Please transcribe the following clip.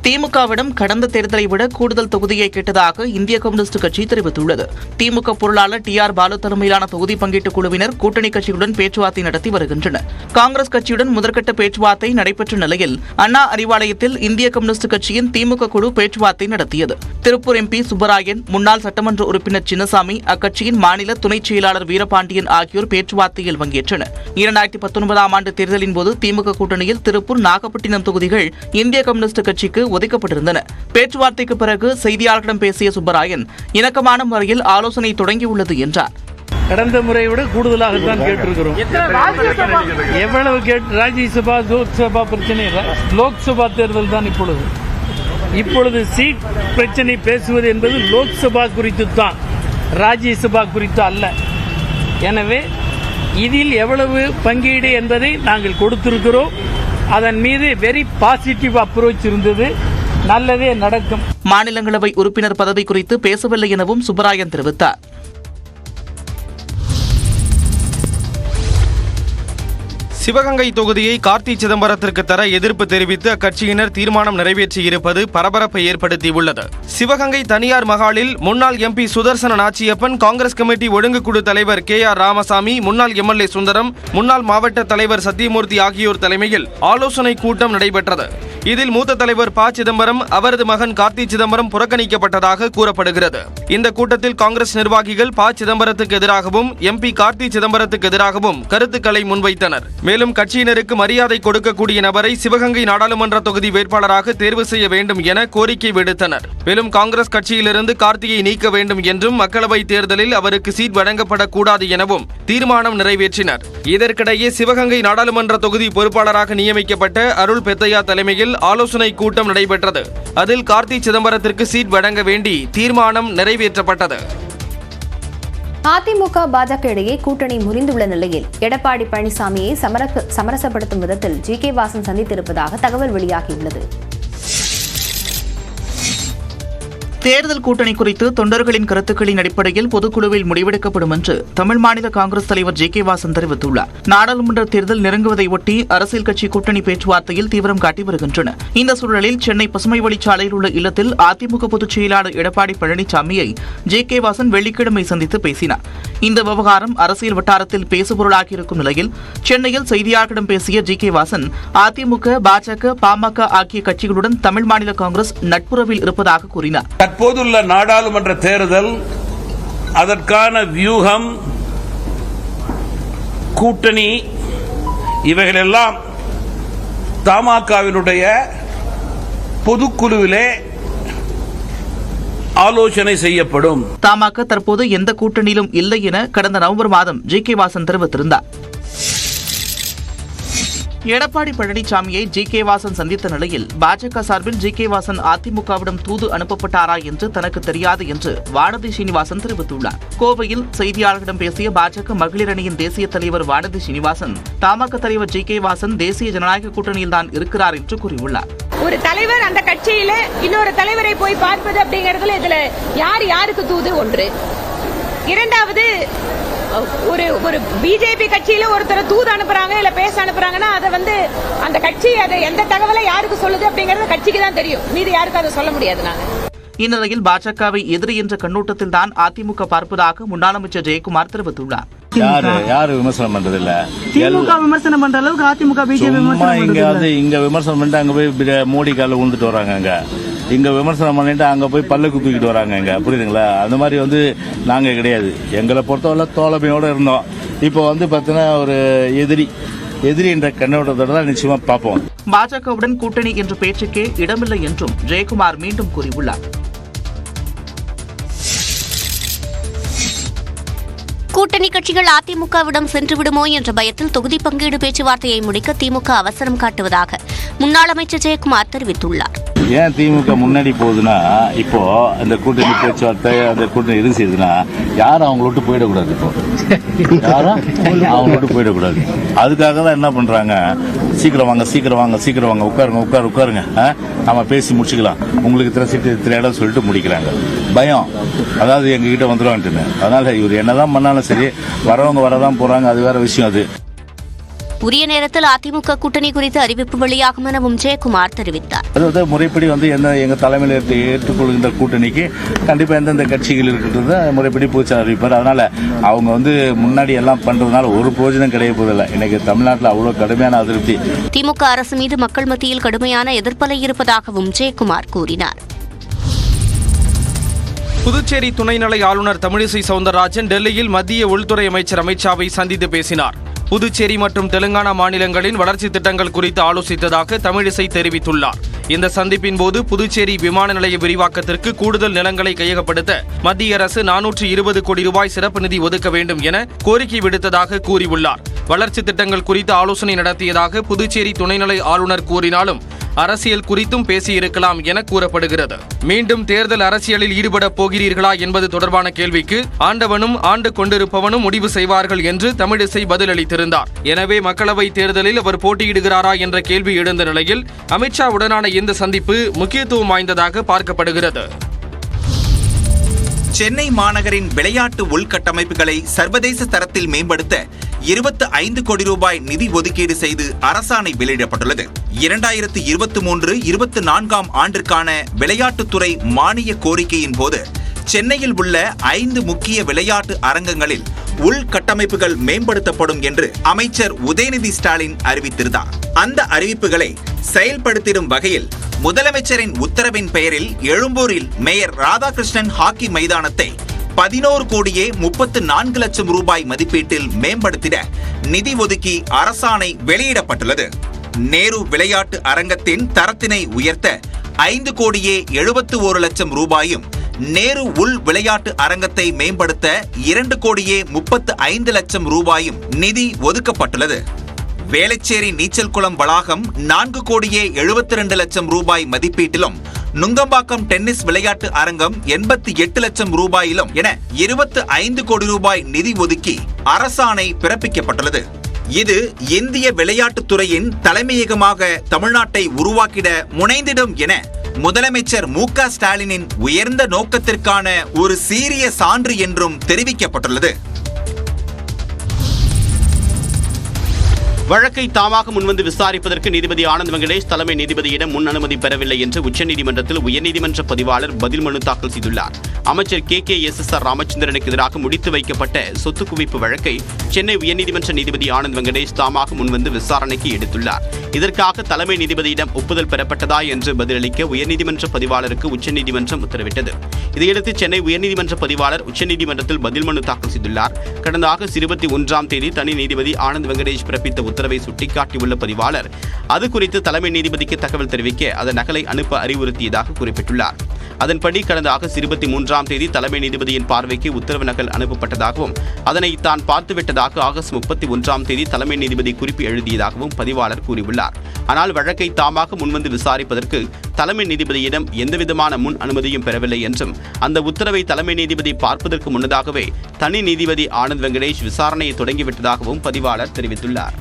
திமுகவிடம் கடந்த தேர்தலை விட கூடுதல் தொகுதியை கேட்டதாக இந்திய கம்யூனிஸ்ட் கட்சி தெரிவித்துள்ளது. திமுக பொருளாளர் டி.ஆர். பாலு தலைமையிலான தொகுதி பங்கீட்டு குழுவினர் கூட்டணி கட்சிகளுடன் பேச்சுவார்த்தை நடத்தி வருகின்றனர். காங்கிரஸ் கட்சியுடன் முதற்கட்ட பேச்சுவார்த்தை நடைபெற்ற நிலையில் அண்ணா அறிவாலயத்தில் இந்திய கம்யூனிஸ்ட் கட்சியின் திமுக குழு பேச்சுவார்த்தை நடத்தியது. திருப்பூர் எம்பி சுப்பராயன், முன்னாள் சட்டமன்ற உறுப்பினர் சின்னசாமி, அக்கட்சியின் மாநில துணைச் செயலாளர் வீரபாண்டியன் ஆகியோர் பேச்சுவார்த்தையில் பங்கேற்றனர். 2019 ஆண்டு தேர்தலின் போது திமுக கூட்டணியில் திருப்பூர், நாகப்பட்டினம் தொகுதிகள் இந்திய கம்யூனிஸ்ட் கட்சிக்கு ஒதுக்கப்பட்டிருந்தன. பேச்சுவார்த்தைக்கு பிறகு செய்தியாளர்களிடம் பேசிய சுப்பராயன், இணக்கமான முறையில் ஆலோசனை தொடங்கியுள்ளது என்றார். கடந்த முறை விட கூடுதலாகத்தான் கேட்டிருக்கிறோம். எவ்வளவு ராஜ்யசபா, லோக்சபா பிரச்சனை இல்லை. லோக்சபா தேர்தல் தான் இப்பொழுது சீட் பிரச்சனை பேசுவது என்பது லோக்சபா குறித்து தான், ராஜ்யசபா குறித்து அல்ல. எனவே இதில் எவ்வளவு பங்கீடு என்பதை நாங்கள் கொடுத்திருக்கிறோம். அதன் மீது வெரி பாசிட்டிவ் அப்ரோச் இருந்தது. நல்லதே நடக்கும். மாநிலங்களவை உறுப்பினர் பதவி குறித்து பேசவில்லை எனவும் சுப்பராயன் தெரிவித்தார். சிவகங்கை தொகுதியை கார்த்தி சிதம்பரத்திற்கு தர எதிர்ப்பு தெரிவித்து அக்கட்சியினர் தீர்மானம் நிறைவேற்றியிருப்பது பரபரப்பை ஏற்படுத்தியுள்ளது. சிவகங்கை தனியார் மகாலில் முன்னாள் எம்பி சுதர்சன நாச்சியப்பன், காங்கிரஸ் கமிட்டி ஒழுங்குக்குழு தலைவர் கே.ஆர். ராமசாமி, முன்னாள் எம்எல்ஏ சுந்தரம், முன்னாள் மாவட்ட தலைவர் சத்தியமூர்த்தி ஆகியோர் தலைமையில் ஆலோசனை கூட்டம் நடைபெற்றது. இதில் மூத்த தலைவர் ப. சிதம்பரம், அவரது மகன் கார்த்தி சிதம்பரம் புறக்கணிக்கப்பட்டதாக கூறப்படுகிறது. இந்த கூட்டத்தில் காங்கிரஸ் நிர்வாகிகள் ப. சிதம்பரத்துக்கு எதிராகவும் எம்பி கார்த்தி சிதம்பரத்துக்கு எதிராகவும் கருத்துக்களை முன்வைத்தனர். மேலும் கட்சியினருக்கு மரியாதை கொடுக்கக்கூடிய நபரை சிவகங்கை நாடாளுமன்ற தொகுதி வேட்பாளராக தேர்வு செய்ய வேண்டும் என கோரிக்கை விடுத்தனர். மேலும் காங்கிரஸ் கட்சியிலிருந்து கார்த்தியை நீக்க வேண்டும் என்றும் மக்களவை தேர்தலில் அவருக்கு சீட் வழங்கப்படக்கூடாது எனவும் தீர்மானம் நிறைவேற்றினர். இதற்கிடையே சிவகங்கை நாடாளுமன்ற தொகுதி பொறுப்பாளராக நியமிக்கப்பட்ட அருள் பெத்தையா தலைமையில் ஆலோசனை கூட்டம் நடைபெற்றது. அதில் கார்த்தி சிதம்பரத்திற்கு சீட் வழங்க வேண்டி தீர்மானம் நிறைவேற்றப்பட்டது. அதிமுக, பாஜக இடையே கூட்டணி முறிந்துள்ள நிலையில் எடப்பாடி பழனிசாமியை சமரசப்படுத்தும் விதத்தில் ஜி.கே. வாசன் சந்தித்திருப்பதாக தகவல் வெளியாகியுள்ளது. தேர்தல் கூட்டணி குறித்து தொண்டர்களின் கருத்துக்களின் அடிப்படையில் பொதுக்குழுவில் முடிவெடுக்கப்படும் என்று தமிழ் மாநில காங்கிரஸ் தலைவர் ஜி.கே. வாசன் தெரிவித்துள்ளார். நாடாளுமன்ற தேர்தல் நெருங்குவதை ஒட்டி அரசியல் கட்சி கூட்டணி பேச்சுவார்த்தையில் தீவிரம் காட்டி வருகின்றன. இந்த சூழலில் சென்னை பசுமை வழிச்சாலையில் உள்ள இல்லத்தில் அதிமுக பொதுச் செயலாளர் எடப்பாடி பழனிசாமியை ஜி.கே. வாசன் வெள்ளிக்கிழமை சந்தித்து பேசினார். இந்த விவகாரம் அரசியல் வட்டாரத்தில் பேசுபொருளாகியிருக்கும் நிலையில் சென்னையில் செய்தியாளர்களிடம் பேசிய ஜி.கே. வாசன், அதிமுக, பாஜக, பாமக ஆகிய கட்சிகளுடன் தமிழ் மாநில காங்கிரஸ் நட்புறவில் இருப்பதாக கூறினார். தற்போதுள்ள நாடாளுமன்ற தேர்தல், அதற்கான வியூகம், கூட்டணி, இவைகளெல்லாம் தமாகவினுடைய பொதுக்குழுவிலே ஆலோசனை செய்யப்படும். தமாக தற்போது எந்த கூட்டணியிலும் இல்லை என கடந்த நவம்பர் மாதம் ஜி.கே. வாசன் தெரிவித்திருந்தார். எடப்பாடி பழனிசாமியை ஜி.கே. வாசன் சந்தித்த நிலையில் பாஜக சார்பில் ஜி.கே. வாசன் அதிமுகவிடம் தூது அனுப்பப்பட்டாரா என்று தனக்கு தெரியாது என்று வானதி சீனிவாசன் தெரிவித்துள்ளார். கோவையில் செய்தியாளர்களிடம் பேசிய பாஜக மகளிர் அணியின் தேசிய தலைவர் வானதி சீனிவாசன், தமாக தலைவர் ஜி.கே. வாசன் தேசிய ஜனநாயக கூட்டணியில்தான் இருக்கிறார் என்று கூறியுள்ளார். ஒரு தலைவர் அந்த கட்சியில இன்னொரு தலைவரை போய் பார்ப்பது அப்படிங்கறதுல இதுல யாருக்கு தூது ஒன்று. இரண்டாவது, ஒரு பிஜேபி கட்சியில ஒருத்தர் தூது அனுப்புறாங்க, இல்ல பேச அனுப்புறாங்கன்னா அதை அந்த கட்சி அதை எந்த தகவலை யாருக்கு சொல்லுது அப்படிங்கறது கட்சிக்கு தான் தெரியும். மீது யாருக்கு அதை சொல்ல முடியாது. நாங்க இந்நிலையில் பாஜகவை எதிரி என்ற கண்ணோட்டத்தில் தான் அதிமுக பார்ப்பதாக முன்னாள் அமைச்சர் ஜெயக்குமார் தெரிவித்துள்ளார். யாரு விமர்சனம் பண்றது இல்ல, திமுக விமர்சனம் பண்ற அளவுக்கு அதிமுக பிஜேபி இங்க விமர்சனம் பண்ணிட்டு அங்க போய் மோடி கால விழுந்துட்டு வராங்க. இங்க விமர்சனம் பண்ணிட்டு அங்க போய் பல்லுக்கு தூக்கிட்டு வராங்க. புரியுதுங்களா? அந்த மாதிரி நாங்க கிடையாது. எங்களை பொறுத்தவரை தோழமையோட இருந்தோம். இப்போ பாத்தீங்கன்னா ஒரு எதிரி என்ற கண்ணோட்டத்தோட தான் நிச்சயமா பார்ப்போம். பாஜகவுடன் கூட்டணி என்ற பேச்சுக்கே இடமில்லை என்றும் ஜெயக்குமார் மீண்டும் கூறியுள்ளார். கூட்டணி கட்சிகள் அதிமுகவிடம் சென்றுவிடுமோ என்ற பயத்தில் தொகுதி பங்கீடு பேச்சுவார்த்தையை முடிக்க திமுக அவசரம் காட்டுவதாக முன்னாள் அமைச்சர் ஜெயக்குமார் தெரிவித்துள்ளார். ஏன் திமுக முன்னாடி போகுதுன்னா, இப்போ அந்த கூட்டணி பேச்சுவார்த்தை, அந்த கூட்டணி எது செய்யுதுன்னா, யாரும் அவங்கள விட்டு போயிடக்கூடாது. இப்போ யாரும் அவங்கள விட்டு போயிடக்கூடாது. அதுக்காக தான் என்ன பண்றாங்க, சீக்கிரம் வாங்க, உட்காருங்க, நம்ம பேசி முடிச்சுக்கலாம், உங்களுக்கு இத்தனை சீட்டு இத்தனை இடம் சொல்லிட்டு முடிக்கிறாங்க. பயம், அதாவது எங்ககிட்ட வந்துடுவான்ட்டுன்னு. அதனால இவர் என்னதான் பண்ணாலும் சரி, வரவங்க வரதான் போறாங்க, அது வேற விஷயம். அது உரிய நேரத்தில் அதிமுக கூட்டணி குறித்து அறிவிப்பு வெளியாகும் எனவும் ஜெயக்குமார் தெரிவித்தார். அதாவது முறைப்படி எங்க தலைமையில் ஏற்றுக்கொள்கின்ற கூட்டணிக்கு கண்டிப்பா எந்தெந்த கட்சிகள் இருக்கிறது முறைப்படி பூச்சி அறிவிப்பார். அதனால அவங்க முன்னாடி எல்லாம் பண்றதுனால ஒரு பிரயோஜனம் கிடையாது போதில்லை. இன்னைக்கு தமிழ்நாட்டில் அவ்வளவு கடுமையான அதிருப்தி. திமுக அரசு மீது மக்கள் மத்தியில் கடுமையான எதிர்ப்பலை இருப்பதாகவும் ஜெயக்குமார் கூறினார். புதுச்சேரி துணைநிலை ஆளுநர் தமிழிசை சவுந்தரராஜன் டெல்லியில் மத்திய உள்துறை அமைச்சர் அமித் ஷாவை சந்தித்து பேசினார். புதுச்சேரி மற்றும் தெலுங்கானா மாநிலங்களின் வளர்ச்சி திட்டங்கள் குறித்து ஆலோசித்ததாக தமிழிசை தெரிவித்துள்ளார். இந்த சந்திப்பின் போது புதுச்சேரி விமான நிலைய விரிவாக்கத்திற்கு கூடுதல் நிலங்களை கையகப்படுத்த மத்திய அரசு 420 கோடி ரூபாய் சிறப்பு நிதி ஒதுக்க வேண்டும் என கோரிக்கை விடுத்ததாக கூறியுள்ளார். வளர்ச்சி திட்டங்கள் குறித்து ஆலோசனை நடத்தியதாக புதுச்சேரி துணைநிலை ஆளுநர் கூறினாலும் அரசியல் குறித்தும் பேசியிருக்கலாம் என கூறப்படுகிறது. மீண்டும் தேர்தல் அரசியலில் ஈடுபடப் போகிறீர்களா என்பது தொடர்பான கேள்விக்கு ஆண்டவனும் ஆண்டு கொண்டிருப்பவனும் முடிவு செய்வார்கள் என்று தமிழிசை பதிலளித்திருந்தார். எனவே மக்களவைத் தேர்தலில் அவர் போட்டியிடுகிறாரா என்ற கேள்வி எழுந்த நிலையில் அமித்ஷாவுடனான இந்த சந்திப்பு முக்கியத்துவம் வாய்ந்ததாக பார்க்கப்படுகிறது. சென்னை மாநகரின் விளையாட்டு உள்கட்டமைப்புகளை சர்வதேச தரத்தில் மேம்படுத்த 25 கோடி ரூபாய் நிதி ஒதுக்கீடு செய்து அரசாணை வெளியிடப்பட்டுள்ளது. 2023-24 ஆண்டிற்கான விளையாட்டுத்துறை மானிய கோரிக்கையின் போது சென்னையில் உள்ள 5 முக்கிய விளையாட்டு அரங்கங்களில் உள்கட்டமைப்புகள் மேம்படுத்தப்படும் என்று அமைச்சர் உதயநிதி ஸ்டாலின் அறிவித்திருந்தார். அந்த அறிவிப்புகளை செயல்படுத்திடும் வகையில் முதலமைச்சரின் உத்தரவின் பெயரில் எழும்பூரில் மேயர் ராதாகிருஷ்ணன் ஹாக்கி மைதானத்தை 11 கோடியே 34 லட்சம் ரூபாய் மதிப்பீட்டில் மேம்படுத்திட நிதி ஒதுக்கி அரசாணை வெளியிடப்பட்டுள்ளது. நேரு விளையாட்டு அரங்கத்தின் தரத்தினை உயர்த்த 5 கோடியே 71 லட்சம் ரூபாயும், நேரு உள் விளையாட்டு அரங்கத்தை மேம்படுத்த 2 கோடியே 35 லட்சம் ரூபாயும் நிதி ஒதுக்கப்பட்டுள்ளது. வேளச்சேரி நீச்சல் குளம் வளாகம் 4 கோடியே 72 லட்சம் ரூபாய் மதிப்பீட்டிலும், நுங்கம்பாக்கம் டென்னிஸ் விளையாட்டு அரங்கம் 88 லட்சம் ரூபாயிலும் என 25 கோடி ரூபாய் நிதி ஒதுக்கி அரசாணை பிறப்பிக்கப்பட்டுள்ளது. இது இந்திய விளையாட்டுத்துறையின் தலைமையகமாக தமிழ்நாட்டை உருவாக்கிட முனைந்திடும் என முதலமைச்சர் மு.க. ஸ்டாலினின் உயர்ந்த நோக்கத்திற்கான ஒரு சீரிய சான்று என்றும் தெரிவிக்கப்பட்டுள்ளது. வழக்கை தாமாக முன்வந்து விசாரிப்பதற்கு நீதிபதி ஆனந்த் வெங்கடேஷ் தலைமை நீதிபதியிடம் முன் அனுமதி பெறவில்லை என்று உச்சநீதிமன்றத்தில் உயர்நீதிமன்ற பதிவாளர் பதில் மனு தாக்கல் செய்துள்ளார். அமைச்சர் KKSSR ராமச்சந்திரனுக்கு எதிராக முடித்து வைக்கப்பட்ட சொத்து குவிப்பு வழக்கை சென்னை உயர்நீதிமன்ற நீதிபதி ஆனந்த் வெங்கடேஷ் தாமாக முன்வந்து விசாரணைக்கு எடுத்துள்ளார். இதற்காக தலைமை நீதிபதியிடம் ஒப்புதல் பெறப்பட்டதா என்று பதிலளிக்க உயர்நீதிமன்ற பதிவாளருக்கு உச்சநீதிமன்றம் உத்தரவிட்டது. இதையடுத்து சென்னை உயர்நீதிமன்ற பதிவாளர் உச்சநீதிமன்றத்தில் பதில் மனு தாக்கல் செய்துள்ளார். கடந்த ஆகஸ்ட் 21ஆம் தேதி தனி நீதிபதி ஆனந்த் வெங்கடேஷ் பிறப்பித்த உத்தரவை சுட்டிக்காட்டியுள்ள பதிவாளர் அது குறித்து தலைமை நீதிபதிக்கு தகவல் தெரிவிக்க அதன் நகலை அனுப்ப அறிவுறுத்தியதாக குறிப்பிட்டுள்ளார். அதன்படி கடந்த ஆகஸ்ட் 23ஆம் தேதி தலைமை நீதிபதியின் பார்வைக்கு உத்தரவு நகல் அனுப்பப்பட்டதாகவும் அதனை தான் பார்த்துவிட்டதாக ஆகஸ்ட் 31ஆம் தேதி தலைமை நீதிபதி குறிப்பு எழுதியதாகவும் பதிவாளர் கூறியுள்ளார். ஆனால் வழக்கை தாமாக முன்வந்து விசாரிப்பதற்கு தலைமை நீதிபதியிடம் எந்தவிதமான முன் அனுமதியும் பெறவில்லை என்றும் அந்த உத்தரவை தலைமை நீதிபதி பார்ப்பதற்கு முன்னதாகவே தனி நீதிபதி ஆனந்த் வெங்கடேஷ் விசாரணையை தொடங்கிவிட்டதாகவும் பதிவாளர் தெரிவித்துள்ளார்.